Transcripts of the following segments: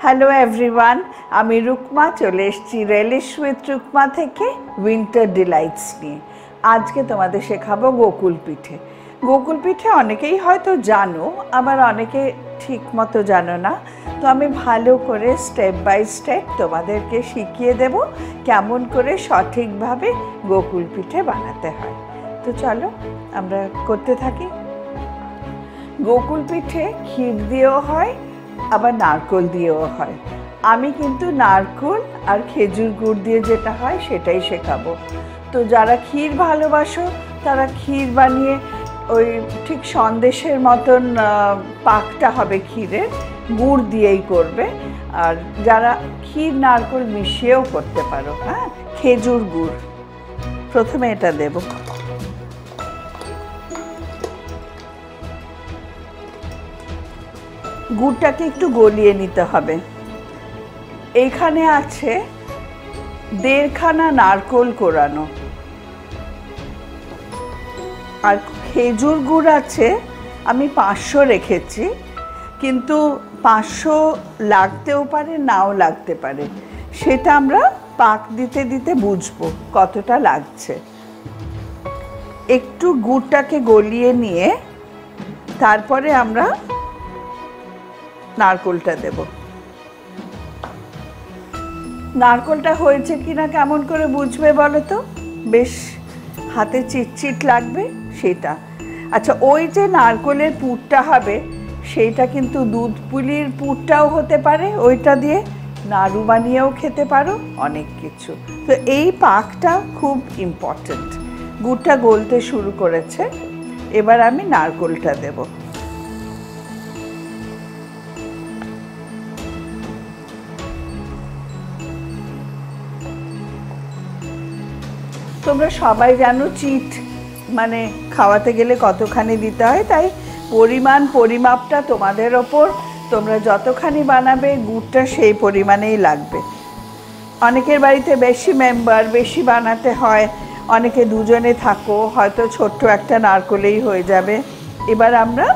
Hello everyone, আমি রুকমা চলে এসেছি রেলিশ উইথ রুকমা থেকে উইন্টার ডিলাইটস নিয়ে। আজকে তোমাদের শেখাবো গোকুল পিঠে। গোকুল পিঠে অনেকেই হয়তো জানো, আবার অনেকে ঠিক মতো জানো না। তো আমি ভালো করে স্টেপ বাই স্টেপ তোমাদেরকে শিখিয়ে দেব কেমন করে সঠিকভাবে গোকুল পিঠে বানাতে হয়। তো চলো আমরা করতে থাকি। গোকুল পিঠে ক্ষীর দিয়েও হয়, আবার নারকেল দিয়েও হয়। আমি কিন্তু নারকেল আর খেজুর গুড় দিয়ে যেটা হয় সেটাই শেখাবো। তো যারা ক্ষীর ভালোবাসো তারা ক্ষীর বানিয়ে ওই ঠিক সন্দেশের মতন পাকটা হবে ক্ষীরের, গুড় দিয়েই করবে। আর যারা ক্ষীর নারকেল মিশিয়েও করতে পারো। হ্যাঁ, খেজুর গুড় প্রথমে এটা দেব। গুড়টাকে একটু গলিয়ে নিতে হবে। এইখানে আছে 1.5 খানা নারকেল কোরানো, আর খেজুর গুড় আছে আমি 500 রেখেছি, কিন্তু 500 লাগতেও পারে নাও লাগতে পারে, সেটা আমরা পাক দিতে দিতে বুঝবো কতটা লাগছে। একটু গুড়টাকে গলিয়ে নিয়ে তারপরে আমরা নারকেলটা দেব। নারকেলটা হয়েছে কিনা কেমন করে বুঝবে বলো তো? বেশ হাতে চিটচিট লাগবে সেটা। আচ্ছা, ওই যে নারকেলের পুরটা হবে সেইটা কিন্তু দুধ পুলির পুরটাও হতে পারে, ওইটা দিয়ে নাড়ু বানিয়েও খেতে পারো, অনেক কিছু। তো এই পাকটা খুব ইম্পর্টেন্ট। গুড়টা গলতে শুরু করেছে, এবার আমি নারকেলটা দেব। তোমরা সবাই জানো চিট মানে খাওয়াতে গেলে কতখানি দিতে হয়, তাই পরিমাপটা তোমাদের ওপর। তোমরা যতখানি বানাবে গুড়টা সেই পরিমাণেই লাগবে। অনেকের বাড়িতে বেশি মেম্বার, বেশি বানাতে হয়, অনেকে দুজনে থাকো, হয়তো ছোট্ট একটা নারকেলেই হয়ে যাবে। এবার আমরা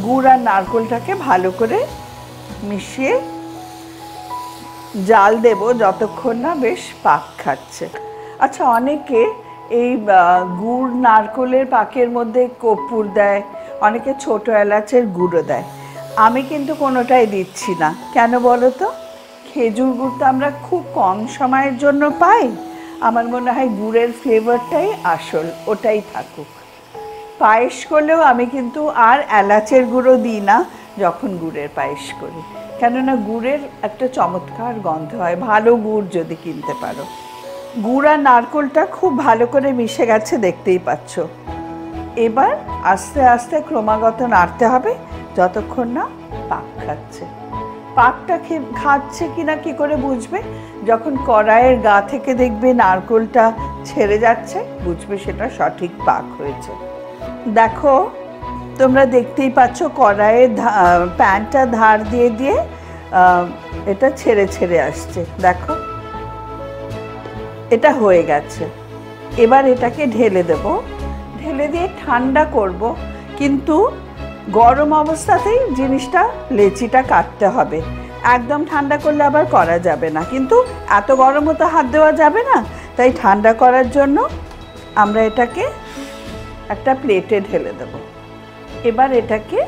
গুড় আর নারকেলটাকে ভালো করে মিশিয়ে জাল দেব যতক্ষণ না বেশ পাক খাচ্ছে। আচ্ছা, অনেকে এই গুড় নারকেলের পাকের মধ্যে কর্পূর দেয়, অনেকে ছোট এলাচের গুঁড়ো দেয়। আমি কিন্তু কোনোটাই দিচ্ছি না। কেন বলো তো? খেজুর গুড়টা আমরা খুব কম সময়ের জন্য পাই, আমার মনে হয় গুড়ের ফ্লেভারটাই আসল, ওটাই থাকুক। পায়েস করলেও আমি কিন্তু আর এলাচের গুঁড়ো দিই না যখন গুড়ের পায়েস করি, কেননা গুড়ের একটা চমৎকার গন্ধ হয়, ভালো গুড় যদি কিনতে পারো। গুড় আর নারকেলটা খুব ভালো করে মিশে গেছে, দেখতেই পাচ্ছ। এবার আস্তে আস্তে ক্রমাগত নাড়তে হবে যতক্ষণ না পাক খাচ্ছে। পাকটা খাচ্ছে কিনা কি করে বুঝবে? যখন কড়াইয়ের গা থেকে দেখবে নারকেলটা ছেড়ে যাচ্ছে, বুঝবে সেটা সঠিক পাক হয়েছে। দেখো, তোমরা দেখতেই পাচ্ছ কড়াইয়ের প্যানটা ধার দিয়ে দিয়ে এটা ছেড়ে ছেড়ে আসছে। দেখো, এটা হয়ে গেছে। এবার এটাকে ঢেলে দেব, ঢেলে দিয়ে ঠান্ডা করব। কিন্তু গরম অবস্থাতেই জিনিসটা লেচিটা কাটতে হবে, একদম ঠান্ডা করলে আবার করা যাবে না। কিন্তু এত গরমও তো হাত দেওয়া যাবে না, তাই ঠান্ডা করার জন্য আমরা এটাকে একটা প্লেটে ঢেলে দেব। এবার এটাকে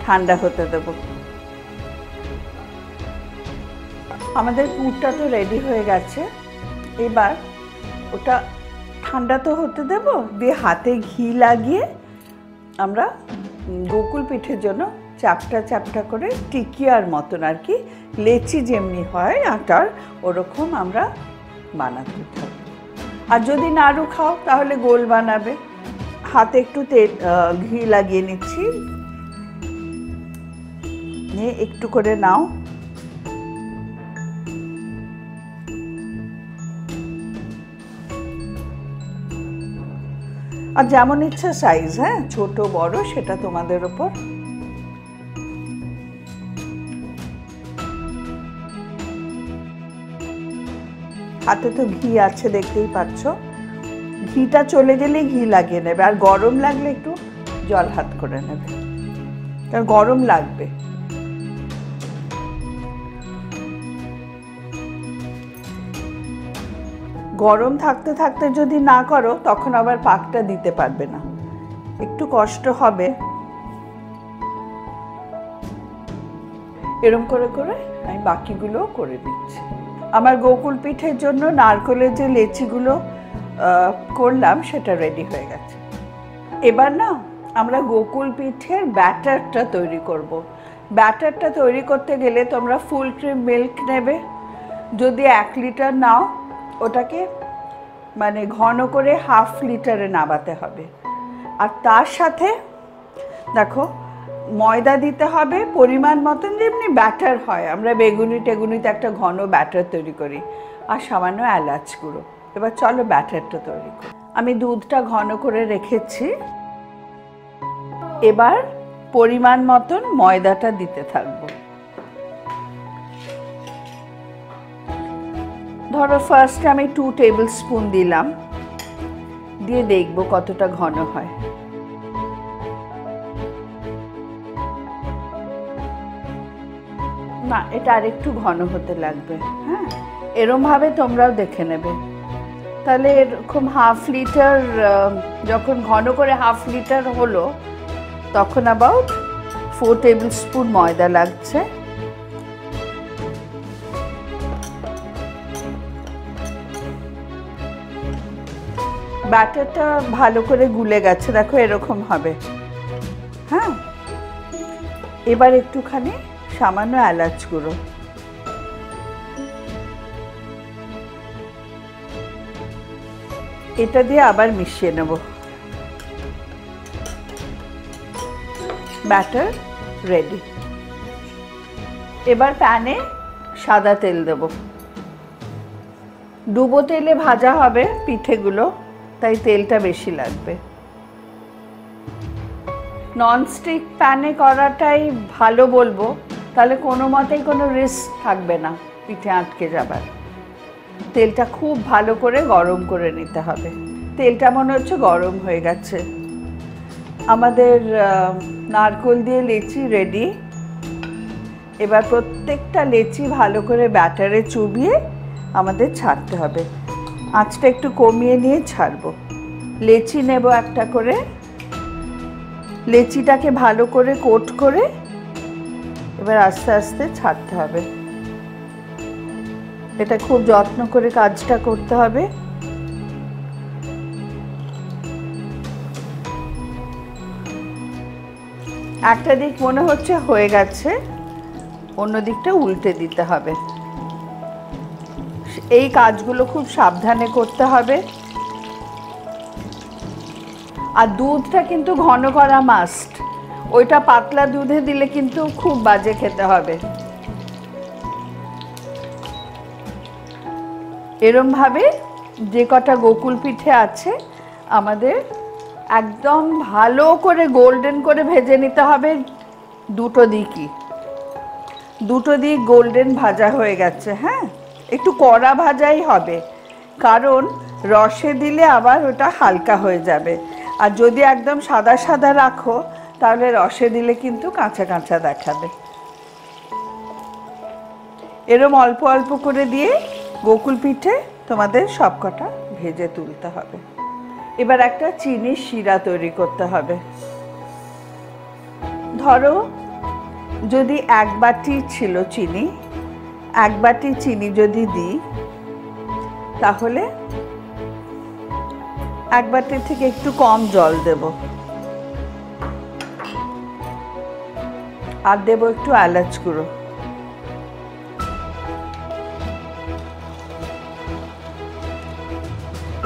ঠান্ডা হতে দেব। আমাদের পুরটা তো রেডি হয়ে গেছে। এবার ওটা ঠান্ডা তো হতে দেব, দিয়ে হাতে ঘি লাগিয়ে আমরা গোকুল পিঠের জন্য চ্যাপটা চ্যাপটা করে টিকিয়ার মতন আর কি, লেচি যেমনি হয় আটার, ওরকম আমরা বানাতে থাকি। আর যদি নাড়ু খাও তাহলে গোল বানাবে। হাতে একটু ঘি লাগিয়ে নিচ্ছি, নিয়ে একটু করে নাও। আর যেমন ইচ্ছা সাইজ, হ্যাঁ, ছোট বড় সেটা তোমাদের ওপর। হাতে তো ঘি আছে দেখতেই পাচ্ছ। ঘিটা চলে গেলেই ঘি লাগিয়ে নেবে, আর গরম লাগলে একটু জল হাত করে নেবে, কারণ গরম লাগবে। গরম থাকতে থাকতে যদি না করো তখন আবার পাকটা দিতে পারবে না, একটু কষ্ট হবে। এরম করে করে আমি বাকিগুলো করে দিচ্ছি। আমার গোকুল পিঠের জন্য নারকেলের যে লেচিগুলো করলাম সেটা রেডি হয়ে গেছে। এবার না আমরা গোকুল পিঠের ব্যাটারটা তৈরি করব। ব্যাটারটা তৈরি করতে গেলে তোমরা ফুল ক্রিম মিল্ক নেবে। যদি 1 লিটার নাও ওটাকে মানে ঘন করে হাফ লিটারে নামাতে হবে। আর তার সাথে দেখো ময়দা দিতে হবে পরিমাণ মতন, যেমনি ব্যাটার হয়, আমরা বেগুনি টেগুনিতে একটা ঘন ব্যাটার তৈরি করি, আর সামান্য এলাচ গুঁড়ো। এবার চলো ব্যাটারটা তৈরি করি। আমি দুধটা ঘন করে রেখেছি, এবার পরিমাণ মতন ময়দাটা দিতে থাকবো। ধরো ফার্স্টে আমি 2 টেবিল স্পুন দিলাম, দিয়ে দেখবো কতটা ঘন হয়। না, এটা আরেকটু ঘন হতে লাগবে। হ্যাঁ, এরমভাবে তোমরাও দেখে নেবে। তাহলে এরকম হাফ লিটার, যখন ঘন করে হাফ লিটার হলো তখন অ্যাবাউট 4 টেবিল স্পুন ময়দা লাগছে। ব্যাটারটা ভালো করে গুলে গেছে, দেখো এরকম হবে। হ্যাঁ, এবার একটুখানি সামান্য এলাচ গুঁড়ো, এটা দিয়ে আবার মিশিয়ে নেব। Batter ready. এবার প্যানে সাদা তেল দেব। ডুবো তেলে ভাজা হবে পিঠেগুলো, তাই তেলটা বেশি লাগবে। ননস্টিক প্যানে করাটাই ভালো বলবো, তাহলে কোনো মতেই কোনো রিস্ক থাকবে না পিঠে আটকে যাবার। তেলটা খুব ভালো করে গরম করে নিতে হবে। তেলটা মনে হচ্ছে গরম হয়ে গেছে। আমাদের নারকেল দিয়ে লেচি রেডি। এবার প্রত্যেকটা লেচি ভালো করে ব্যাটারে চুবিয়ে আমাদের ছাড়তে হবে। আঁচটা একটু কমিয়ে নিয়ে ছাড়বো। লেচি নেব একটা করে, লেচিটাকে ভালো করে কোট করে এবার আস্তে আস্তে ছাড়তে হবে। এটা খুব যত্ন করে কাজটা করতে হবে। একটা দিক মনে হচ্ছে হয়ে গেছে, অন্য দিকটা উল্টে দিতে হবে। এই কাজগুলো খুব সাবধানে করতে হবে। আর দুধটা কিন্তু ঘন করা মাস্ট, ওইটা পাতলা দুধে দিলে কিন্তু খুব বাজে খেতে হবে। এরমভাবে যে কটা গোকুল পিঠে আছে আমাদের একদম ভালো করে গোল্ডেন করে ভেজে নিতে হবে। দুটো দিক গোল্ডেন ভাজা হয়ে গেছে। হ্যাঁ, একটু কড়া ভাজাই হবে, কারণ রসে দিলে আবার ওটা হালকা হয়ে যাবে। আর যদি একদম সাদা সাদা রাখো তাহলে রসে দিলে কিন্তু কাঁচা কাঁচা দেখাবে। এরম অল্প অল্প করে দিয়ে গোকুল পিঠে তোমাদের সবকটা ভেজে তুলতে হবে। এবার একটা চিনির শিরা তৈরি করতে হবে। ধরো যদি 1 বাটি ছিল চিনি, 1 বাটি চিনি যদি দিই তাহলে 1 বাটির থেকে একটু কম জল দেব, আর দেব একটু এলাচ গুঁড়ো।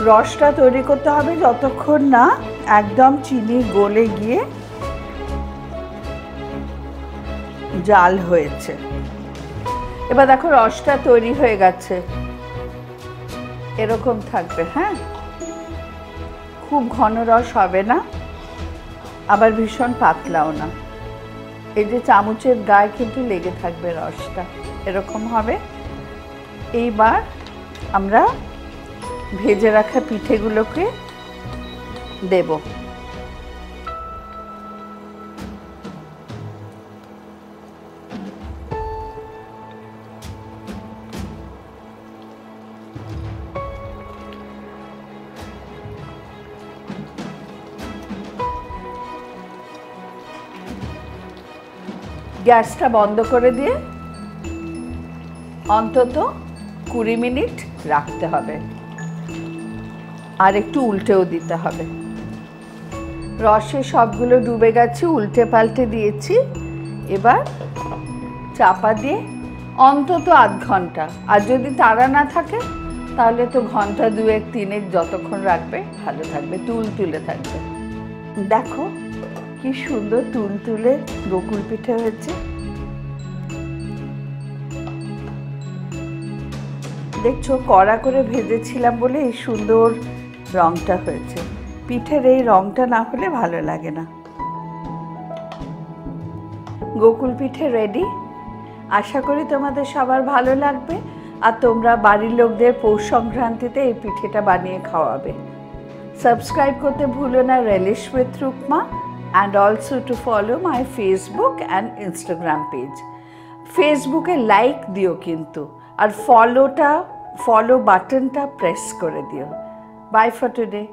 রসটা তৈরি করতে হবে যতক্ষণ না একদম চিনি গলে গিয়ে জাল হয়েছে। এবার দেখো রসটা তৈরি হয়ে গেছে, এরকম থাকবে। হ্যাঁ, খুব ঘন রস হবে না, আবার ভীষণ পাতলাও না। এই যে চামচের গায়ে কিন্তু লেগে থাকবে রসটা, এরকম হবে। এইবার আমরা ভেজে রাখা পিঠেগুলোকে দেব। গ্যাসটা বন্ধ করে দিয়ে অন্তত 20 মিনিট রাখতে হবে, আর একটু উল্টেও দিতে হবে। রসে সবগুলো ডুবে গেছে, উল্টে পাল্টে দিয়েছি। এবার চাপা দিয়ে অন্তত আধ ঘন্টা, আর যদি তাড়া না থাকে তাহলে তো ঘন্টা 2-3 যতক্ষণ রাখবে ভালো থাকবে, তুলে থাকবে। দেখো কি সুন্দর তুলে গোকুল পিঠে হয়েছে। দেখছো, কড়া করে ভেজেছিলাম বলে এই সুন্দর রংটা হয়েছে। পিঠের এই রংটা না হলে ভালো লাগে না। গোকুল পিঠে রেডি। আশা করি তোমাদের সবার ভালো লাগবে, আর তোমরা বাড়ির লোকদের পৌষ সংক্রান্তিতে এই পিঠেটা বানিয়ে খাওয়াবে। সাবস্ক্রাইব করতে ভুলো না relish with Rukma, and also to follow my Facebook and Instagram page. ফেসবুকে লাইক দিও কিন্তু, আর ফলো বাটনটা প্রেস করে দিও। Bye for today.